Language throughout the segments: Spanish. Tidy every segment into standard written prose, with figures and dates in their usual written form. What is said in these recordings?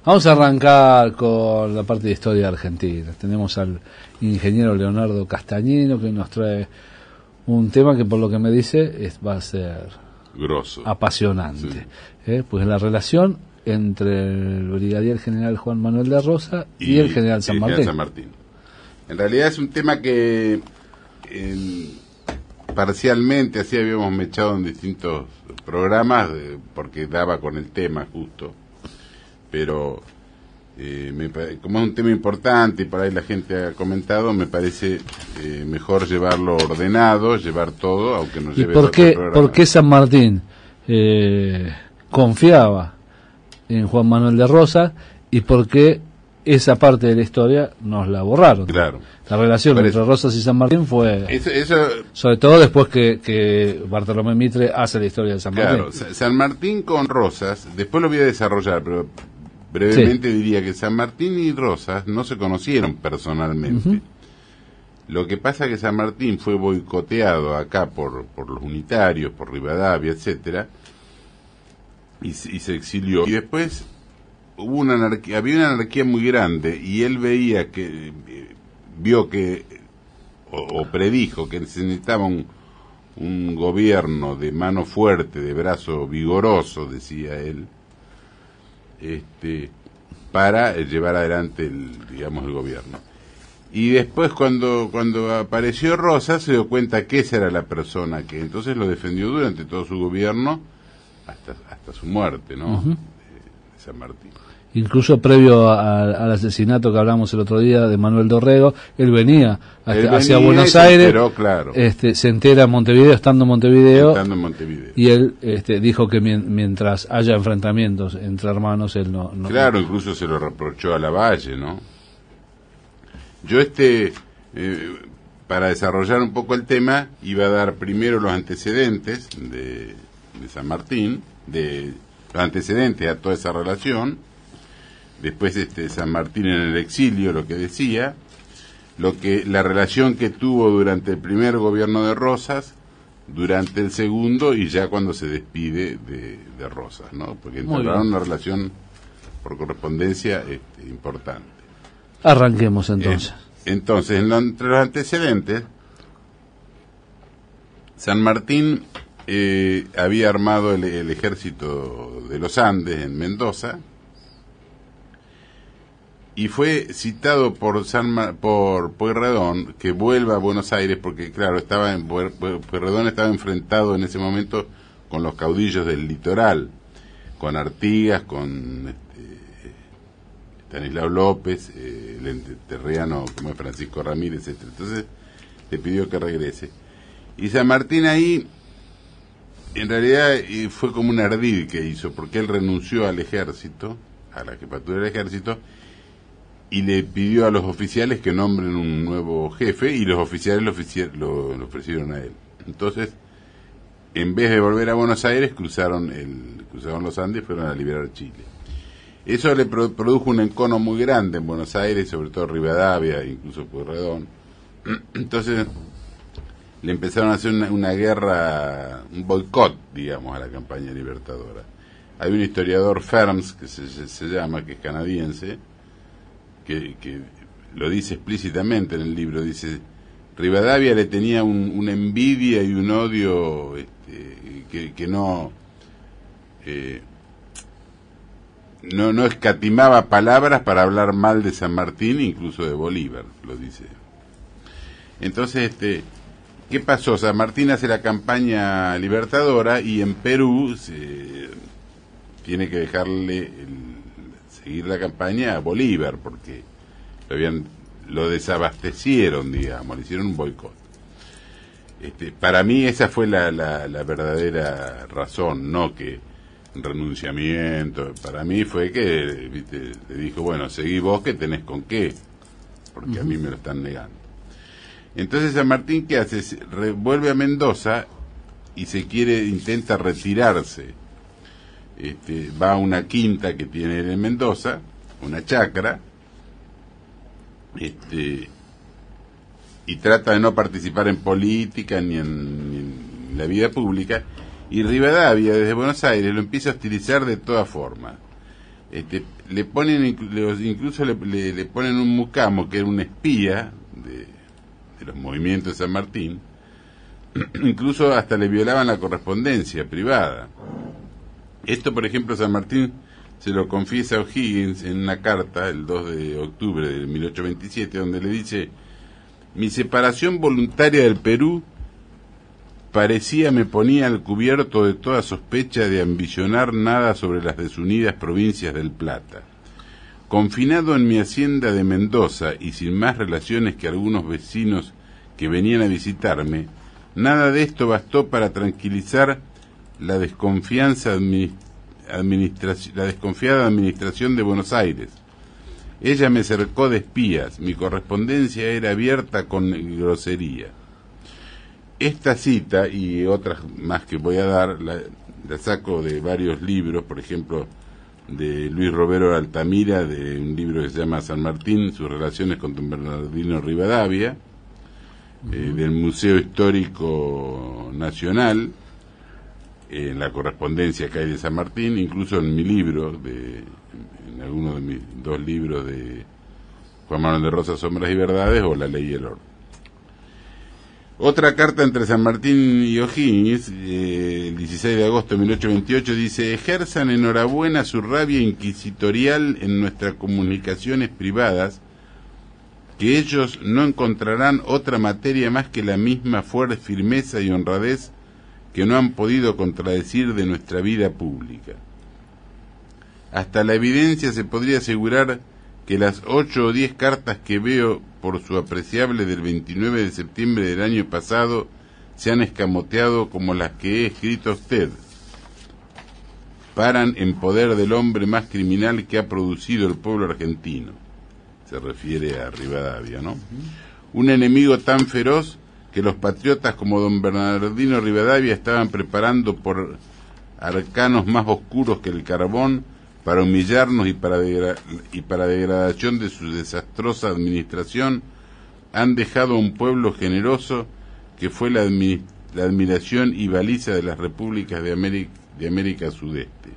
Vamos a arrancar con la parte de historia argentina. Tenemos al ingeniero Leonardo Castañino, que nos trae un tema que, por lo que me dice, va a ser grosso, apasionante. Sí. Pues la relación entre el brigadier general Juan Manuel de Rosas y el general San Martín. En realidad es un tema que parcialmente así habíamos mechado en distintos programas, porque daba con el tema justo, pero como es un tema importante y por ahí la gente ha comentado, me parece mejor llevarlo ordenado, llevar todo, aunque nos lleve otro programa. ¿Por qué San Martín confiaba en Juan Manuel de Rosas y por qué esa parte de la historia nos la borraron? Claro. La relación entre Rosas y San Martín fue, sobre todo después que Bartolomé Mitre hace la historia de San Martín. Claro, San Martín con Rosas, después lo voy a desarrollar, pero brevemente diría que San Martín y Rosas no se conocieron personalmente. Lo que pasa es que San Martín fue boicoteado acá por los unitarios, por Rivadavia, etcétera, y se exilió. Y después hubo había una anarquía muy grande y él veía que vio que o predijo que se necesitaba un gobierno de mano fuerte, de brazo vigoroso, decía él, para llevar adelante el gobierno. Y después cuando apareció Rosas se dio cuenta que esa era la persona que entonces lo defendió durante todo su gobierno hasta su muerte, ¿no? De San Martín. Incluso previo al asesinato que hablamos el otro día de Manuel Dorrego, él venía hacia Buenos Aires, pero, claro, se entera en Montevideo, estando en Montevideo, y él dijo que mientras haya enfrentamientos entre hermanos, él no... Claro, incluso se lo reprochó a Lavalle, ¿no? Yo para desarrollar un poco el tema, iba a dar primero los antecedentes de San Martín, los antecedentes a toda esa relación. Después San Martín en el exilio, lo que decía, la relación que tuvo durante el primer gobierno de Rosas, durante el segundo y ya cuando se despide de Rosas, ¿no? Porque entraron una relación por correspondencia importante. Arranquemos entonces. Entonces, entre los antecedentes, San Martín había armado el ejército de los Andes en Mendoza, y fue citado por Pueyrredón que vuelva a Buenos Aires porque, claro, Pueyrredón estaba enfrentado en ese momento con los caudillos del litoral, con Artigas, con Estanislao López, el enterriano como es Francisco Ramírez, etc. Entonces le pidió que regrese. Y San Martín ahí, en realidad, fue como un ardid que hizo, porque él renunció al ejército, a la jefatura del ejército, y le pidió a los oficiales que nombren un nuevo jefe, y los oficiales lo ofrecieron a él. Entonces, en vez de volver a Buenos Aires, cruzaron los Andes y fueron a liberar Chile. Eso le produjo un encono muy grande en Buenos Aires, sobre todo Rivadavia, incluso Pueyrredón. Entonces, le empezaron a hacer una guerra, un boicot, digamos, a la campaña libertadora. Hay un historiador, Ferms, que se llama, que es canadiense, que lo dice explícitamente en el libro, dice, Rivadavia le tenía una envidia y un odio que no escatimaba palabras para hablar mal de San Martín, incluso de Bolívar, lo dice. Entonces, ¿qué pasó? San Martín hace la campaña libertadora y en Perú tiene que dejarle seguir la campaña a Bolívar porque lo desabastecieron, digamos, le hicieron un boicot. Para mí esa fue la verdadera razón, no que renunciamiento. Para mí fue que le dijo, bueno, seguí vos que tenés con qué, porque a mí me lo están negando. Entonces San Martín, ¿qué hace? Vuelve a Mendoza y intenta retirarse. Va a una quinta que tiene en Mendoza, una chacra, y trata de no participar en política ni en la vida pública, y Rivadavia desde Buenos Aires lo empieza a hostilizar de todas formas. le ponen incluso le ponen un mucamo que era un espía de los movimientos de San Martín. Incluso hasta le violaban la correspondencia privada. Esto, por ejemplo, San Martín se lo confiesa a O'Higgins en una carta el 2 de octubre de 1827, donde le dice: mi separación voluntaria del Perú me ponía al cubierto de toda sospecha de ambicionar nada sobre las desunidas provincias del Plata. Confinado en mi hacienda de Mendoza y sin más relaciones que algunos vecinos que venían a visitarme, nada de esto bastó para tranquilizar la desconfiada administración de Buenos Aires. Ella me cercó de espías, mi correspondencia era abierta con grosería. Esta cita y otras más que voy a dar la saco de varios libros, por ejemplo de Luis Robero Altamira, de un libro que se llama San Martín, sus relaciones con don Bernardino Rivadavia, del Museo Histórico Nacional, en la correspondencia que hay de San Martín, incluso en mi libro, en algunos de mis 2 libros de Juan Manuel de Rosas, Sombras y Verdades, o La Ley y el Orden. Otra carta entre San Martín y O'Higgins, el 16 de agosto de 1828, dice: ejerzan enhorabuena su rabia inquisitorial en nuestras comunicaciones privadas, que ellos no encontrarán otra materia más que la misma fuerte firmeza y honradez que no han podido contradecir de nuestra vida pública. Hasta la evidencia se podría asegurar que las 8 o 10 cartas que veo por su apreciable del 29 de septiembre del año pasado se han escamoteado como las que he escrito a usted. Paran en poder del hombre más criminal que ha producido el pueblo argentino. Se refiere a Rivadavia, ¿no? Un enemigo tan feroz que los patriotas como don Bernardino Rivadavia estaban preparando por arcanos más oscuros que el carbón para humillarnos y para degradación de su desastrosa administración, han dejado a un pueblo generoso que fue la admiración y baliza de las repúblicas de América Sudeste.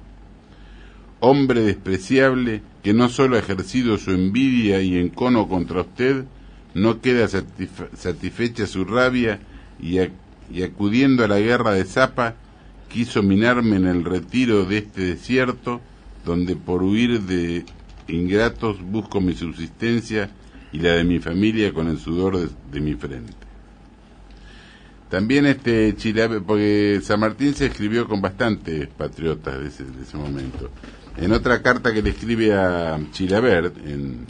Hombre despreciable que no solo ha ejercido su envidia y encono contra usted, no queda satisfecha su rabia y acudiendo a la guerra de Zapa, quiso minarme en el retiro de este desierto, donde por huir de ingratos busco mi subsistencia y la de mi familia con el sudor de mi frente. También Chilaver, porque San Martín se escribió con bastantes patriotas de ese momento. En otra carta que le escribe a Chilaver, en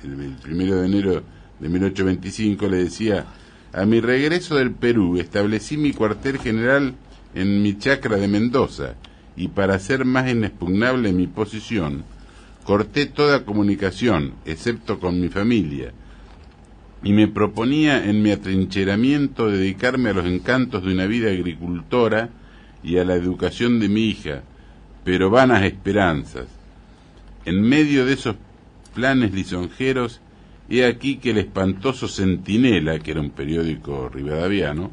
el 1 de enero de 1825, le decía: a mi regreso del Perú establecí mi cuartel general en mi chacra de Mendoza, y para hacer más inexpugnable mi posición, corté toda comunicación, excepto con mi familia, y me proponía en mi atrincheramiento dedicarme a los encantos de una vida agricultora y a la educación de mi hija, pero vanas esperanzas. En medio de esos planes lisonjeros, he aquí que el espantoso Centinela, que era un periódico rivadaviano,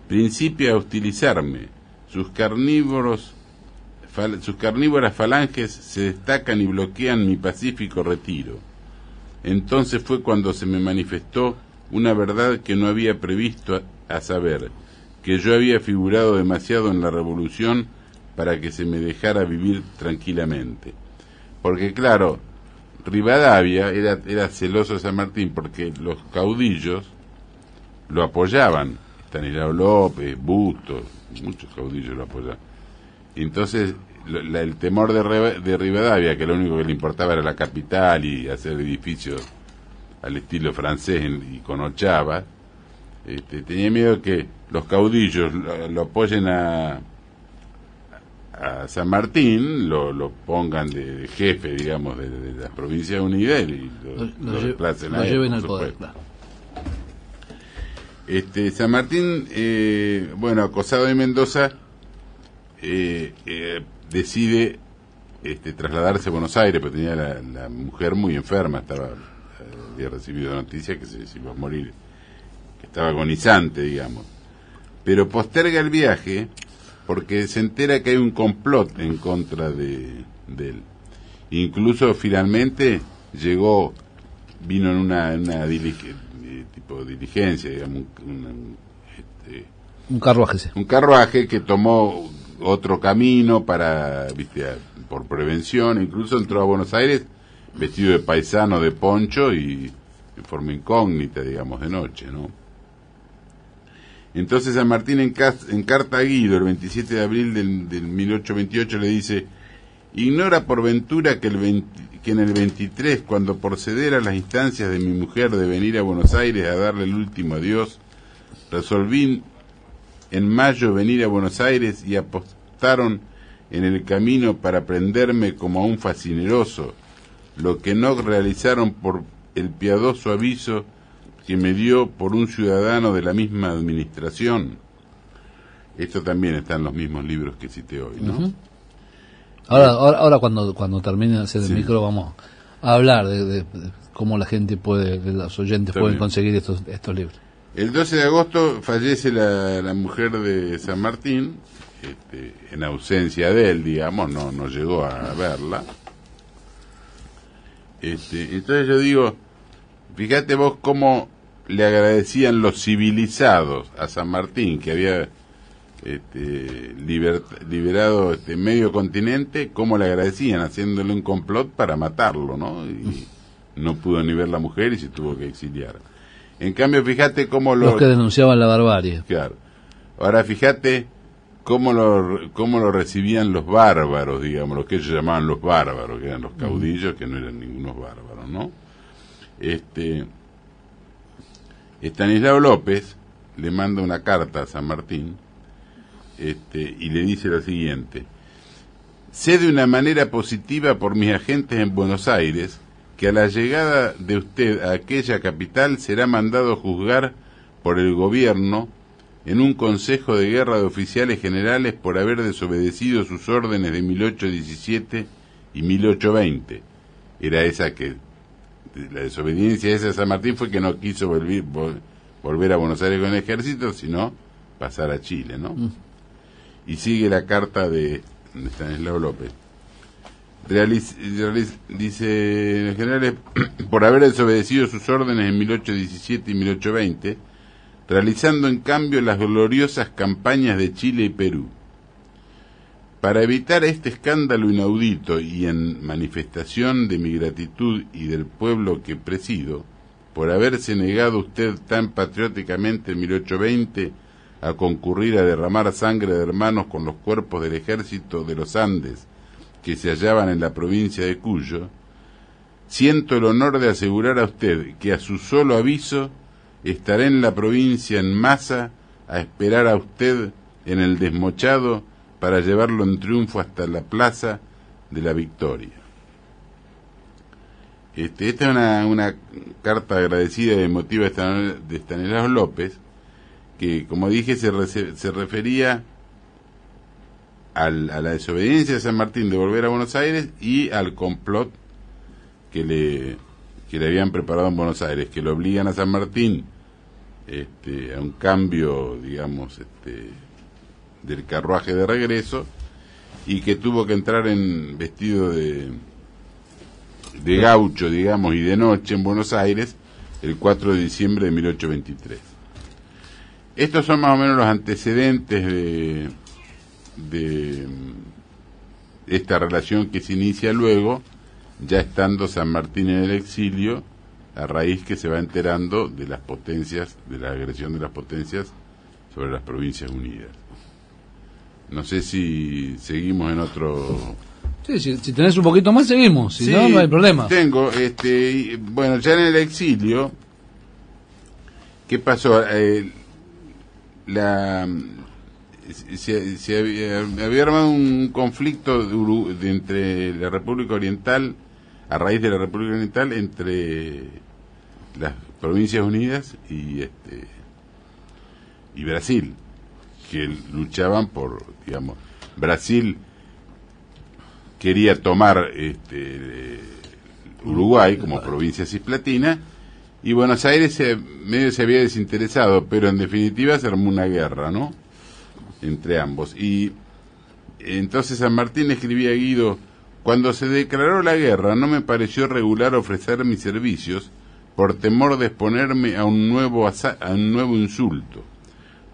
principia a hostilizarme. Sus carnívoras falanges se destacan y bloquean mi pacífico retiro. Entonces fue cuando se me manifestó una verdad que no había previsto, a saber, que yo había figurado demasiado en la revolución para que se me dejara vivir tranquilamente. Porque claro, Rivadavia era celoso de San Martín porque los caudillos lo apoyaban. Stanislao López, Bustos, muchos caudillos lo apoyaban. Y entonces el temor de Rivadavia, que lo único que le importaba era la capital y hacer edificios al estilo francés y con ochavas, tenía miedo que los caudillos lo apoyen a San Martín, lo pongan de jefe, digamos, de las Provincias Unidas y lo desplacen a él, lleven al poder, claro. San Martín, acosado de Mendoza, decide trasladarse a Buenos Aires, pero tenía la mujer muy enferma, había recibido noticia que se iba a morir, que estaba agonizante, digamos, pero posterga el viaje porque se entera que hay un complot en contra de él, Incluso finalmente vino en una tipo diligencia, digamos, Un carruaje, sí. un carruaje que tomó otro camino para, viste, por prevención. Incluso entró a Buenos Aires vestido de paisano, de poncho y en forma incógnita, digamos, de noche, ¿no? Entonces San Martín en carta a Guido el 27 de abril del 1828 le dice: ignora por ventura que en el 23, cuando por ceder a las instancias de mi mujer de venir a Buenos Aires a darle el último adiós, resolví en mayo venir a Buenos Aires y apostaron en el camino para prenderme como a un facineroso, lo que no realizaron por el piadoso aviso que me dio por un ciudadano de la misma administración. Esto también está en los mismos libros que cité hoy, ¿no? Uh-huh. Ahora cuando termine de hacer el micro vamos a hablar de cómo la gente los oyentes pueden conseguir estos libros. El 12 de agosto fallece la mujer de San Martín, en ausencia de él, digamos, no llegó a verla. Entonces yo digo, fíjate vos cómo le agradecían los civilizados a San Martín, que había liberado medio continente, cómo le agradecían, haciéndole un complot para matarlo, ¿no? Y no pudo ni ver la mujer y se tuvo que exiliar. En cambio, fíjate cómo los que denunciaban la barbarie. Claro. Ahora fíjate cómo lo recibían los bárbaros, digamos, los que ellos llamaban los bárbaros, que eran los caudillos, que no eran ningunos bárbaros, ¿no? Estanislao López le manda una carta a San Martín, y le dice lo siguiente: sé de una manera positiva por mis agentes en Buenos Aires que a la llegada de usted a aquella capital será mandado juzgar por el gobierno en un consejo de guerra de oficiales generales por haber desobedecido sus órdenes de 1817 y 1820. Era esa la desobediencia esa de San Martín fue que no quiso volver a Buenos Aires con el ejército, sino pasar a Chile, ¿no? Y sigue la carta de Estanislao López. Dice, en general, por haber desobedecido sus órdenes en 1817 y 1820, realizando en cambio las gloriosas campañas de Chile y Perú. Para evitar este escándalo inaudito y en manifestación de mi gratitud y del pueblo que presido, por haberse negado usted tan patrióticamente en 1820 a concurrir a derramar sangre de hermanos con los cuerpos del ejército de los Andes que se hallaban en la provincia de Cuyo, siento el honor de asegurar a usted que a su solo aviso estaré en la provincia en masa a esperar a usted en el Desmochado para llevarlo en triunfo hasta la Plaza de la Victoria. Esta es una carta agradecida y emotiva de Estanislao López, que, como dije, se refería a la desobediencia de San Martín de volver a Buenos Aires y al complot que le habían preparado en Buenos Aires, que lo obligan a San Martín a un cambio, digamos, del carruaje de regreso, y que tuvo que entrar vestido de gaucho, digamos, y de noche en Buenos Aires el 4 de diciembre de 1823. Estos son más o menos los antecedentes de esta relación que se inicia luego, ya estando San Martín en el exilio, a raíz que se va enterando de las potencias, de la agresión de las potencias sobre las Provincias Unidas. No sé si seguimos en otro... Sí, si tenés un poquito más seguimos, si no, no hay problema. Tengo, bueno, ya en el exilio, ¿qué pasó? Se había armado un conflicto entre la República Oriental, a raíz de la República Oriental, entre las Provincias Unidas y Brasil, que luchaban por, digamos, Brasil quería tomar Uruguay como provincia cisplatina, y Buenos Aires medio se había desinteresado, pero en definitiva se armó una guerra, ¿no?, entre ambos. Y entonces San Martín escribía a Guido: Cuando se declaró la guerra no me pareció regular ofrecer mis servicios por temor de exponerme a un nuevo insulto.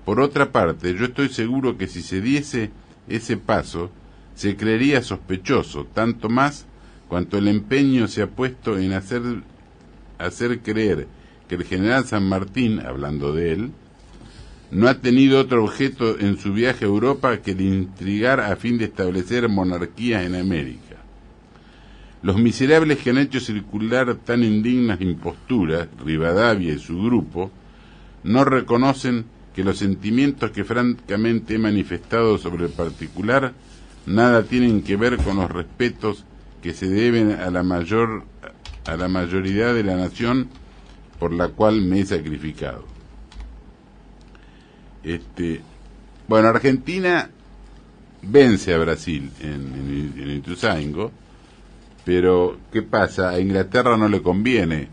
Por otra parte, yo estoy seguro que si se diese ese paso, se creería sospechoso, tanto más cuanto el empeño se ha puesto en hacer creer que el general San Martín, hablando de él, no ha tenido otro objeto en su viaje a Europa que el intrigar a fin de establecer monarquías en América. Los miserables que han hecho circular tan indignas imposturas, Rivadavia y su grupo, no reconocen que los sentimientos que francamente he manifestado sobre el particular nada tienen que ver con los respetos que se deben a la mayoría de la nación por la cual me he sacrificado. Bueno, Argentina vence a Brasil en Ituzaingó, pero ¿qué pasa? A Inglaterra no le conviene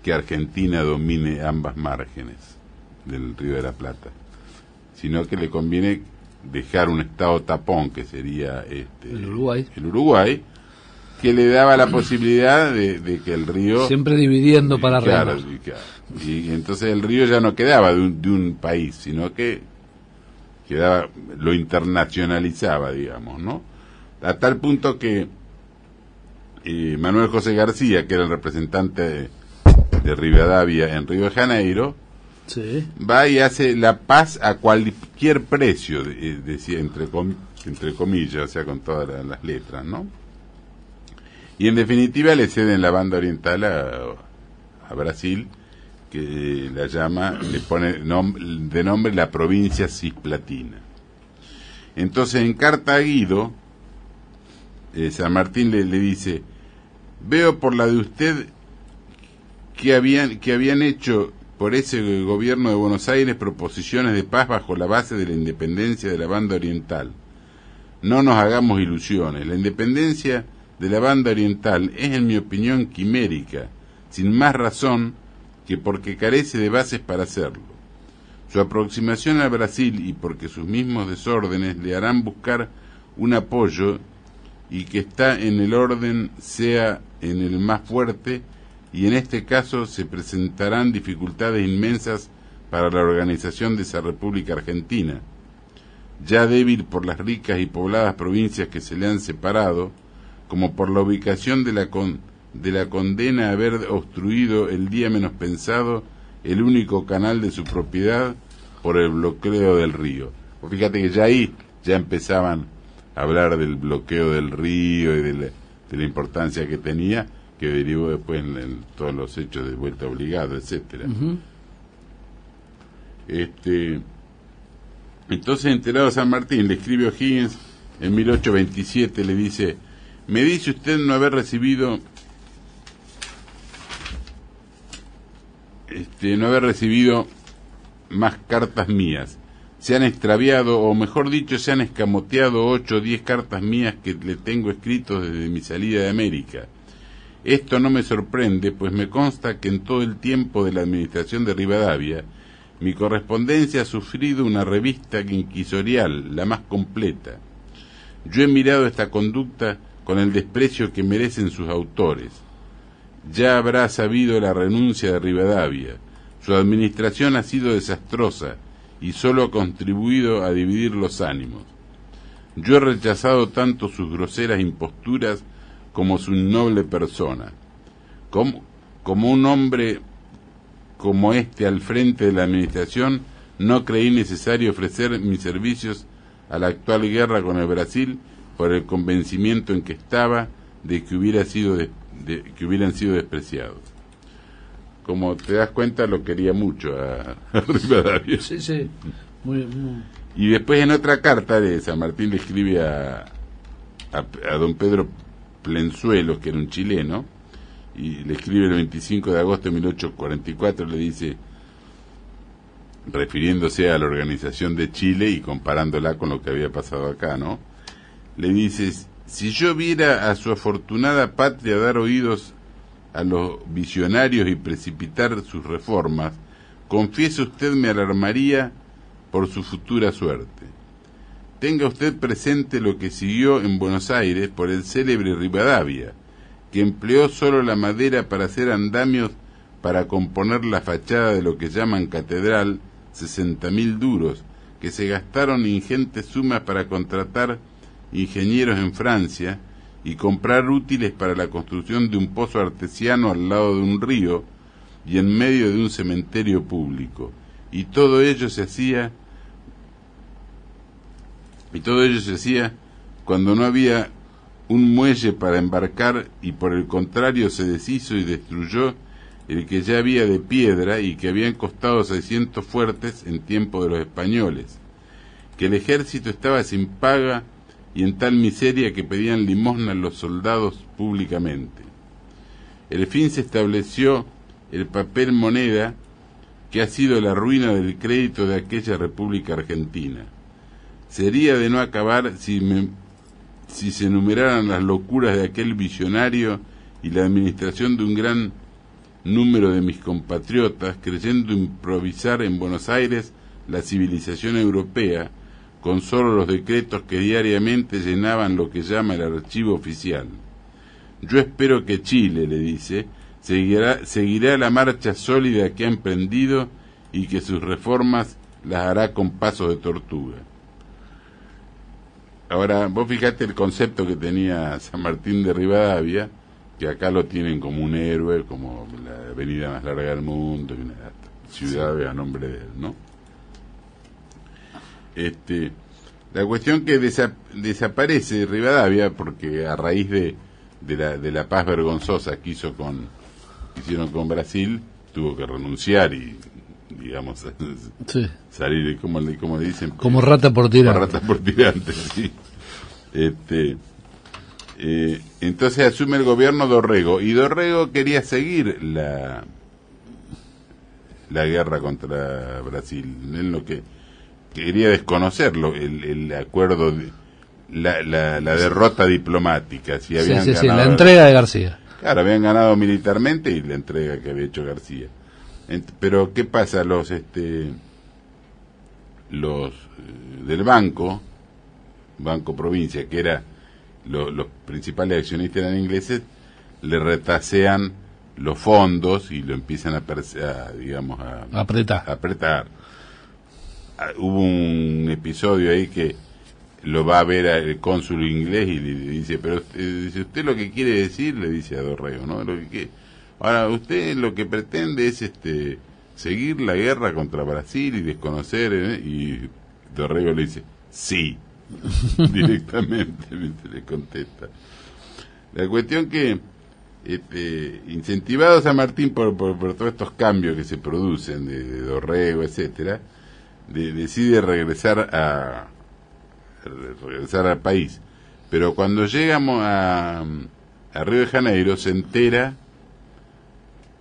que Argentina domine ambas márgenes del Río de la Plata, sino que le conviene dejar un estado tapón, que sería el Uruguay, que le daba la posibilidad de que el río... Siempre dividiendo para arriba. Y entonces el río ya no quedaba de un país, sino que quedaba, lo internacionalizaba, digamos, ¿no? A tal punto que Manuel José García, que era el representante de Rivadavia en Río de Janeiro, sí, va y hace la paz a cualquier precio, decía entre comillas, o sea, con todas las letras, ¿no? Y en definitiva le ceden la banda oriental a Brasil, que la llama, le pone de nombre la provincia Cisplatina. Entonces en carta a Guido, San Martín le dice: veo por la de usted que habían hecho por ese gobierno de Buenos Aires proposiciones de paz bajo la base de la independencia de la banda oriental. No nos hagamos ilusiones, la independencia de la banda oriental es, en mi opinión, quimérica, sin más razón que porque carece de bases para hacerlo. Su aproximación al Brasil, y porque sus mismos desórdenes le harán buscar un apoyo, y que está en el orden sea en el más fuerte, y en este caso se presentarán dificultades inmensas para la organización de esa República Argentina, ya débil por las ricas y pobladas provincias que se le han separado, como por la ubicación de la condena a haber obstruido el día menos pensado el único canal de su propiedad por el bloqueo del río. Fíjate que ya ahí ya empezaban a hablar del bloqueo del río y de la importancia que tenía, que derivó después en todos los hechos de vuelta obligada, etcétera. Uh-huh. Entonces, enterado San Martín, le escribe O'Higgins en 1827, le dice: me dice usted no haber recibido más cartas mías. Se han extraviado, o mejor dicho, se han escamoteado 8 o 10 cartas mías que le tengo escritos desde mi salida de América. Esto no me sorprende, pues me consta que en todo el tiempo de la administración de Rivadavia, mi correspondencia ha sufrido una revista inquisorial, la más completa. Yo he mirado esta conducta con el desprecio que merecen sus autores. Ya habrá sabido la renuncia de Rivadavia. Su administración ha sido desastrosa y solo ha contribuido a dividir los ánimos. Yo he rechazado tanto sus groseras imposturas como su innoble persona. Como un hombre como este al frente de la administración, no creí necesario ofrecer mis servicios a la actual guerra con el Brasil por el convencimiento en que estaba de que hubieran sido despreciados. Como te das cuenta, lo quería mucho a Rivadavia. Sí, sí. Muy. Y después, en otra carta de San Martín, le escribe a don Pedro Plenzuelos, que era un chileno, y le escribe el 25 de agosto de 1844, le dice, refiriéndose a la organización de Chile y comparándola con lo que había pasado acá, ¿no? Le dice: si yo viera a su afortunada patria dar oídos a los visionarios y precipitar sus reformas, confieso usted me alarmaría por su futura suerte. tenga usted presente lo que siguió en Buenos Aires por el célebre Rivadavia, que empleó solo la madera para hacer andamios para componer la fachada de lo que llaman catedral, 60.000 duros, que se gastaron ingentes sumas para contratar ingenieros en Francia y comprar útiles para la construcción de un pozo artesiano al lado de un río y en medio de un cementerio público. Y todo ello se hacía cuando no había un muelle para embarcar, y por el contrario se deshizo y destruyó el que ya había de piedra y que habían costado 600 fuertes en tiempo de los españoles, que el ejército estaba sin paga y en tal miseria que pedían limosna a los soldados públicamente. El fin se estableció el papel moneda, que ha sido la ruina del crédito de aquella República Argentina. Sería de no acabar si se enumeraran las locuras de aquel visionario y la administración de un gran número de mis compatriotas, creyendo improvisar en Buenos Aires la civilización europea, con solo los decretos que diariamente llenaban lo que llama el archivo oficial. Yo espero que Chile, le dice, seguirá la marcha sólida que ha emprendido y que sus reformas las hará con pasos de tortuga. Ahora, vos fijate el concepto que tenía San Martín de Rivadavia, que acá lo tienen como un héroe, como la avenida más larga del mundo, y una ciudad a nombre de él, ¿no? La cuestión que desaparece Rivadavia, porque a raíz de la paz vergonzosa que hicieron con Brasil, tuvo que renunciar y, digamos, sí, salir, como le dicen, como rata por tirante. Como rata por tirante, sí. Entonces asume el gobierno Dorrego, y Dorrego quería seguir la guerra contra Brasil. Él lo que quería desconocerlo, el acuerdo, la derrota diplomática. Si habían ganado, la entrega de García. Claro, habían ganado militarmente y la entrega que había hecho García. Pero ¿qué pasa? Los del Banco Provincia, que era los principales accionistas eran ingleses, le retasean los fondos y lo empiezan a apretar. Hubo un episodio ahí que lo va a ver el cónsul inglés y le dice, pero dice, usted lo que quiere decir, le dice a Dorrego, ¿no? Ahora, usted lo que pretende es seguir la guerra contra Brasil y desconocer, y Dorrego le dice, sí, directamente, le contesta. La cuestión que, incentivado San Martín por todos estos cambios que se producen de Dorrego, etcétera, decide regresar al país. Pero cuando llegamos a Río de Janeiro, se entera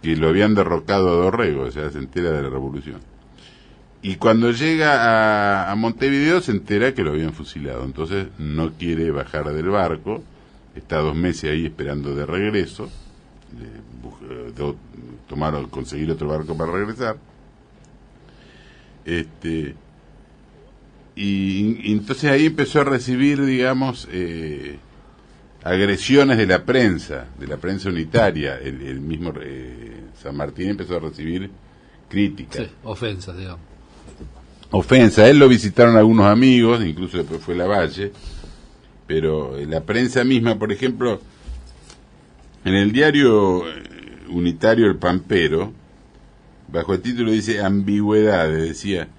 que lo habían derrocado a Dorrego, o sea, se entera de la revolución. Y cuando llega a Montevideo, se entera que lo habían fusilado. Entonces no quiere bajar del barco, está 2 meses ahí esperando de regreso, conseguir otro barco para regresar. Y entonces ahí empezó a recibir, digamos, agresiones de la prensa unitaria. El mismo San Martín empezó a recibir críticas. Sí, ofensas, digamos. Él lo visitaron algunos amigos, incluso después fue Lavalle, pero la prensa misma, por ejemplo, en el diario unitario El Pampero, bajo el título dice Ambigüedades, decía: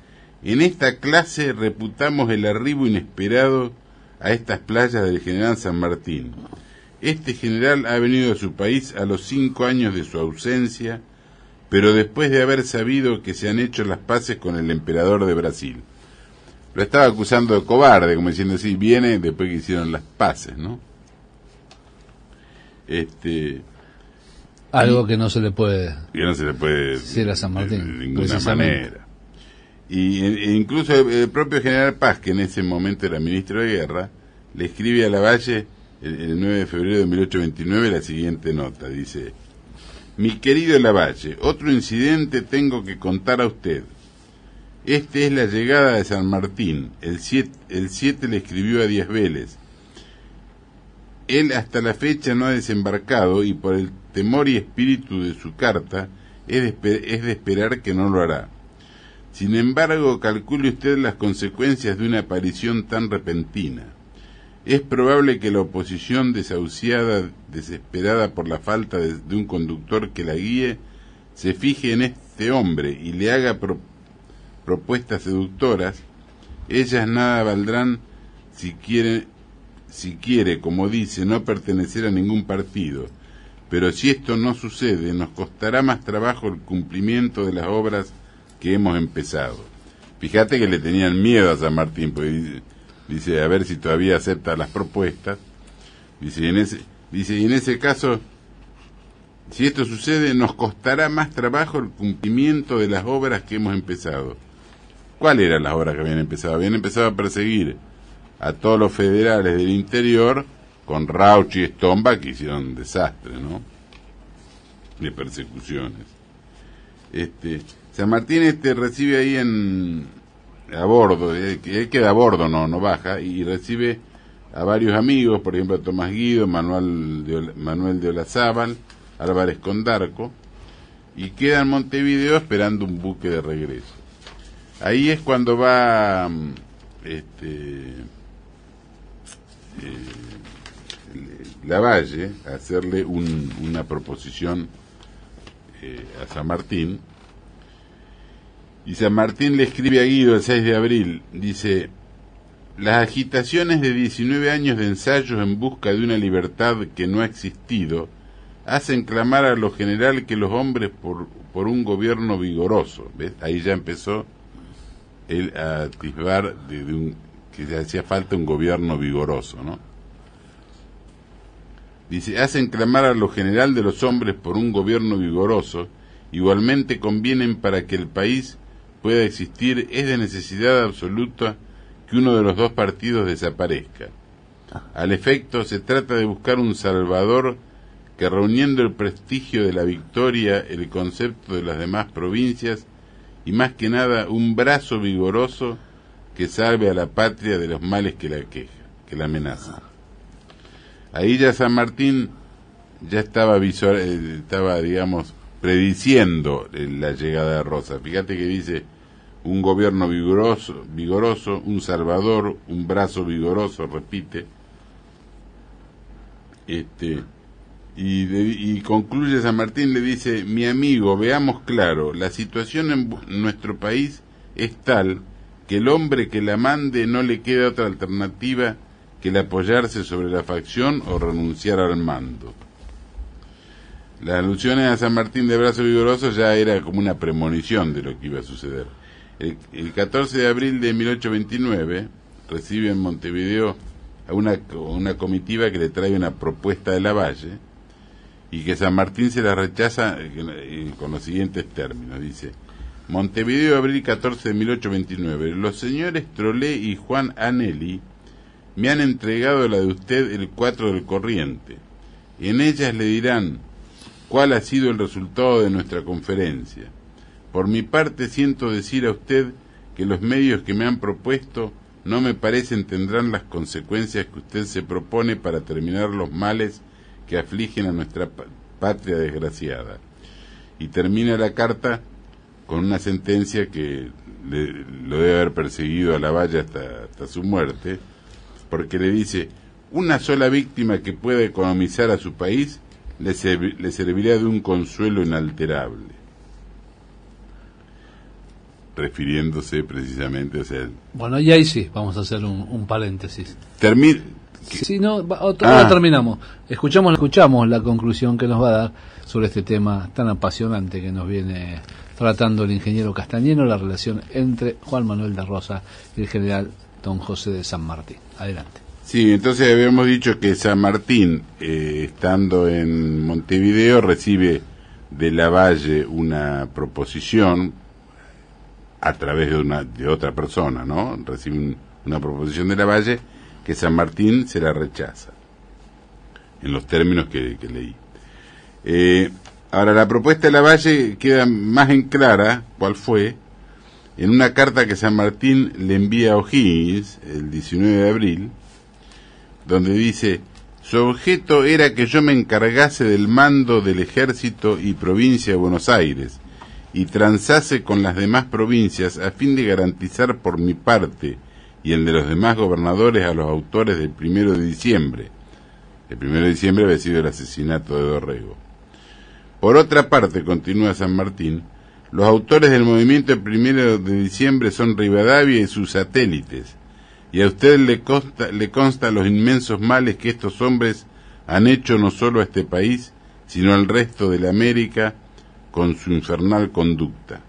en esta clase reputamos el arribo inesperado a estas playas del general San Martín. Este general ha venido a su país a los 5 años de su ausencia, pero después de haber sabido que se han hecho las paces con el emperador de Brasil. Lo estaba acusando de cobarde, como diciendo así, viene después que hicieron las paces, ¿no? Algo que no se le puede decir a San Martín, de ninguna manera. E incluso el propio general Paz, que en ese momento era ministro de guerra, le escribe a Lavalle el 9 de febrero de 1829 la siguiente nota, dice: mi querido Lavalle, otro incidente tengo que contar a usted. Este es la llegada de San Martín. El 7 le escribió a Díaz Vélez. Él hasta la fecha no ha desembarcado y por el temor y espíritu de su carta es de esperar que no lo hará. Sin embargo, calcule usted las consecuencias de una aparición tan repentina. Es probable que la oposición desahuciada, desesperada por la falta de un conductor que la guíe, se fije en este hombre y le haga propuestas seductoras. Ellas nada valdrán si quiere, como dice, no pertenecer a ningún partido. Pero si esto no sucede, nos costará más trabajo el cumplimiento de las obras que hemos empezado. Fíjate que le tenían miedo a San Martín, porque dice a ver si todavía acepta las propuestas. Dice, y en ese caso, si esto sucede, nos costará más trabajo el cumplimiento de las obras que hemos empezado. ¿Cuáles eran las obras que habían empezado? Habían empezado a perseguir a todos los federales del interior con Rauch y Stomba, que hicieron un desastre, ¿no? De persecuciones. San Martín recibe ahí a bordo, él queda a bordo, no baja, y recibe a varios amigos, por ejemplo a Tomás Guido, Manuel de Olazábal, Álvarez Condarco, y queda en Montevideo esperando un buque de regreso. Ahí es cuando va Lavalle a hacerle una proposición a San Martín, y San Martín le escribe a Guido el 6 de abril, dice: las agitaciones de 19 años de ensayos en busca de una libertad que no ha existido hacen clamar a lo general que los hombres por un gobierno vigoroso. ¿Ves? Ahí ya empezó él a atisbar que le hacía falta un gobierno vigoroso, ¿no? Dice, hacen clamar a lo general de los hombres por un gobierno vigoroso, igualmente convienen para que el país pueda existir, es de necesidad absoluta que uno de los dos partidos desaparezca. Al efecto, se trata de buscar un salvador que, reuniendo el prestigio de la victoria, el concepto de las demás provincias, y más que nada un brazo vigoroso que salve a la patria de los males que la amenazan. Ahí ya San Martín ya estaba digamos, prediciendo la llegada de Rosa. Fíjate que dice un gobierno vigoroso, un salvador, un brazo vigoroso, repite. Y concluye San Martín, le dice: mi amigo, veamos claro, la situación en nuestro país es tal que el hombre que la mande no le queda otra alternativa que el apoyarse sobre la facción o renunciar al mando. Las alusiones a San Martín de brazo vigoroso ya era como una premonición de lo que iba a suceder. El 14 de abril de 1829 recibe en Montevideo a una comitiva que le trae una propuesta de Lavalle y que San Martín se la rechaza con los siguientes términos. Dice: Montevideo, abril 14 de 1829. Los señores Trolé y Juan Anelli me han entregado la de usted el 4 del corriente. En ellas le dirán cuál ha sido el resultado de nuestra conferencia. Por mi parte siento decir a usted que los medios que me han propuesto no me parecen tendrán las consecuencias que usted se propone para terminar los males que afligen a nuestra patria desgraciada. Y termina la carta con una sentencia que lo debe haber perseguido a Lavalle hasta su muerte, porque le dice: una sola víctima que pueda economizar a su país le servirá de un consuelo inalterable. Refiriéndose precisamente a él. Bueno, y ahí sí, vamos a hacer un paréntesis. Sí, no, ahora terminamos. Escuchamos la conclusión que nos va a dar sobre este tema tan apasionante que nos viene tratando el ingeniero Castañeno, la relación entre Juan Manuel de Rosas y el general Don José de San Martín. Adelante. Sí, entonces habíamos dicho que San Martín, estando en Montevideo, recibe de Lavalle una proposición a través de otra persona, ¿no? Recibe una proposición de Lavalle que San Martín se la rechaza, en los términos que leí. Ahora, la propuesta de Lavalle queda más en clara cuál fue, en una carta que San Martín le envía a O'Higgins el 19 de abril, donde dice: su objeto era que yo me encargase del mando del ejército y provincia de Buenos Aires, y transase con las demás provincias a fin de garantizar por mi parte y el de los demás gobernadores a los autores del 1 de diciembre. El 1 de diciembre había sido el asesinato de Dorrego. Por otra parte, continúa San Martín, los autores del movimiento del 1 de diciembre son Rivadavia y sus satélites, y a usted le consta los inmensos males que estos hombres han hecho no solo a este país, sino al resto de la América, con su infernal conducta.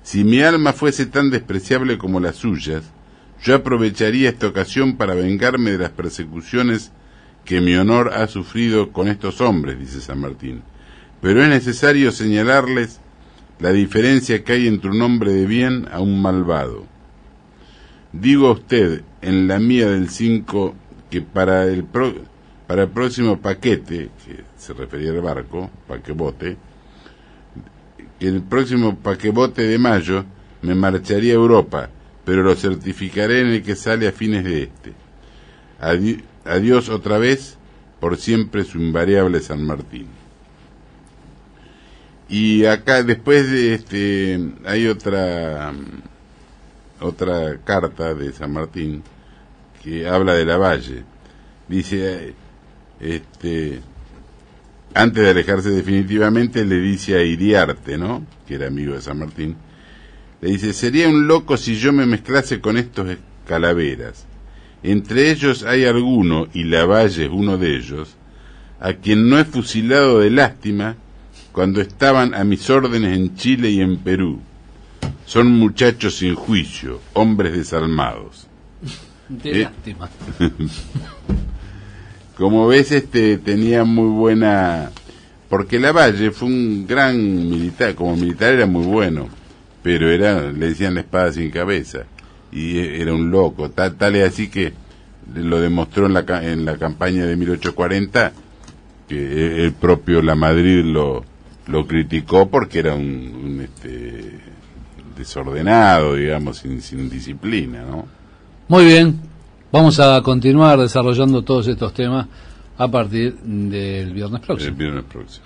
Si mi alma fuese tan despreciable como las suyas, yo aprovecharía esta ocasión para vengarme de las persecuciones que mi honor ha sufrido con estos hombres, dice San Martín. Pero es necesario señalarles la diferencia que hay entre un hombre de bien a un malvado. Digo a usted, en la mía del 5, que para el próximo paquete, que se refería al barco, paquebote, el próximo paquebote de mayo me marcharía a Europa, pero lo certificaré en el que sale a fines de este. Adiós otra vez, por siempre su invariable San Martín. Y acá después de hay otra carta de San Martín que habla de Lavalle. Dice, antes de alejarse definitivamente, le dice a Iriarte, ¿no?, que era amigo de San Martín, le dice: sería un loco si yo me mezclase con estos calaveras. Entre ellos hay alguno, y Lavalle es uno de ellos, a quien no he fusilado de lástima cuando estaban a mis órdenes en Chile y en Perú. Son muchachos sin juicio, hombres desalmados. De lástima. Como ves, tenía muy buena... Porque Lavalle fue un gran militar, como militar era muy bueno, pero le decían la espada sin cabeza, y era un loco, tal es así que lo demostró en la campaña de 1840, que el propio Lamadrid lo criticó porque era un desordenado, digamos, sin disciplina, ¿no? Muy bien, vamos a continuar desarrollando todos estos temas a partir del viernes próximo. El viernes próximo.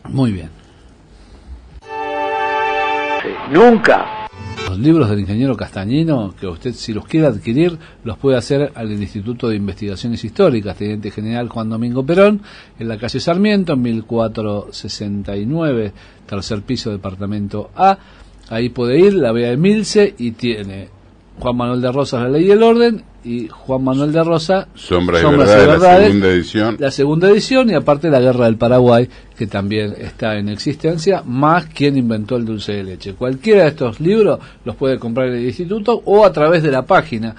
Muy bien. Nunca. Los libros del ingeniero Castañino, que usted, si los quiere adquirir, los puede hacer al Instituto de Investigaciones Históricas, Teniente General Juan Domingo Perón, en la calle Sarmiento, en 1469, tercer piso, departamento A. Ahí puede ir, la vea de Milce, y tiene Juan Manuel de Rosas, La Ley y el Orden, y Juan Manuel de Rosa, Sombras y Verdades, la segunda edición. La segunda edición, y aparte La Guerra del Paraguay, que también está en existencia, más Quién inventó el dulce de leche. Cualquiera de estos libros los puede comprar en el instituto o a través de la página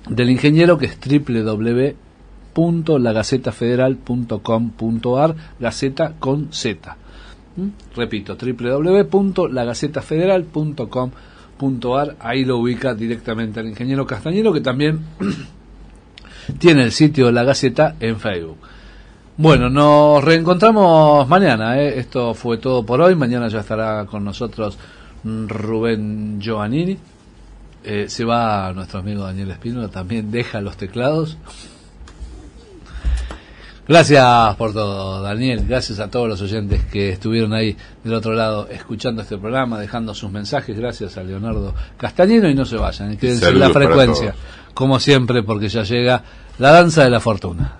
del ingeniero, que es www.lagazetafederal.com.ar, Gaceta con Z. Repito, www.lagazetafederal.com.ar. Ahí lo ubica directamente al ingeniero Castañero, que también tiene el sitio de La Gaceta en Facebook. Bueno, nos reencontramos mañana, Esto fue todo por hoy. Mañana ya estará con nosotros Rubén Giovannini. Se va nuestro amigo Daniel Espínola, también deja los teclados. Gracias por todo, Daniel. Gracias a todos los oyentes que estuvieron ahí del otro lado escuchando este programa, dejando sus mensajes. Gracias a Leonardo Castañino, y no se vayan, quédense en la frecuencia, como siempre, porque ya llega la danza de la fortuna.